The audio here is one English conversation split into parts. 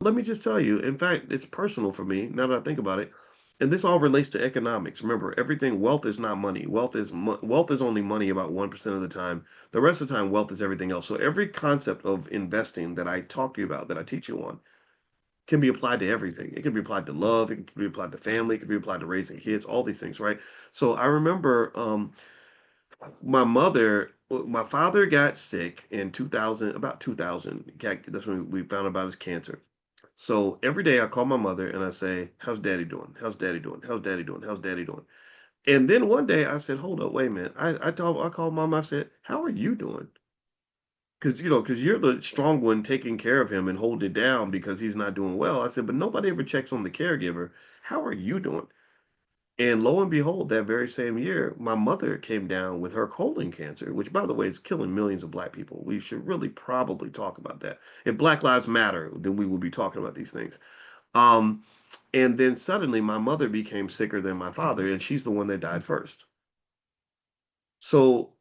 Let me just tell you, in fact, it's personal for me now that I think about it. And this all relates to economics. Remember, everything wealth is not money. Wealth is only money about 1% of the time. The rest of the time, wealth is everything else. So every concept of investing that I talk to you about, that I teach you on, can be applied to everything. It can be applied to love, it can be applied to family, it can be applied to raising kids, all these things, right? So I remember my father got sick in 2000, about 2000. That's when we found out about his cancer. So every day I call my mother and I say, "How's daddy doing? How's daddy doing? How's daddy doing? How's daddy doing?" And then one day I said, "Hold up, wait a minute." I called mom, I said, "How are you doing?" Because you're the strong one taking care of him and holding it down because he's not doing well. I said, "But nobody ever checks on the caregiver. How are you doing?" And lo and behold, that very same year, my mother came down with her colon cancer, which, by the way, is killing millions of black people. We should really probably talk about that. If Black Lives Matter, then we will be talking about these things. Um, and then suddenly my mother became sicker than my father, and she's the one that died first. So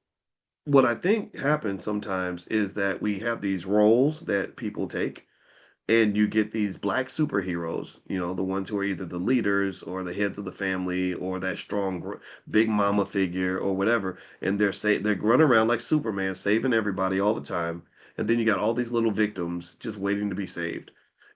what I think happens sometimes is that we have these roles that people take, and you get these black superheroes, the ones who are either the leaders or the heads of the family or that strong big mama figure or whatever, and they're running around like Superman saving everybody all the time, and then you got all these little victims just waiting to be saved.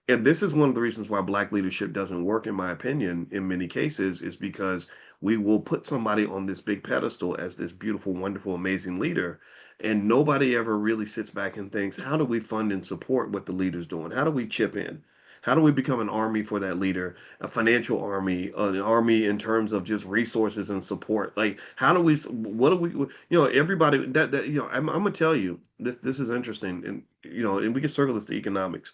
And this is one of the reasons why black leadership doesn't work, in my opinion, in many cases, is because we will put somebody on this big pedestal as this beautiful, wonderful, amazing leader. And nobody ever really sits back and thinks, how do we fund and support what the leader's doing? How do we chip in? How do we become an army for that leader, a financial army, an army in terms of just resources and support? Like, how do we, what do we, everybody I'm gonna tell you this is interesting, and and we can circle this to economics.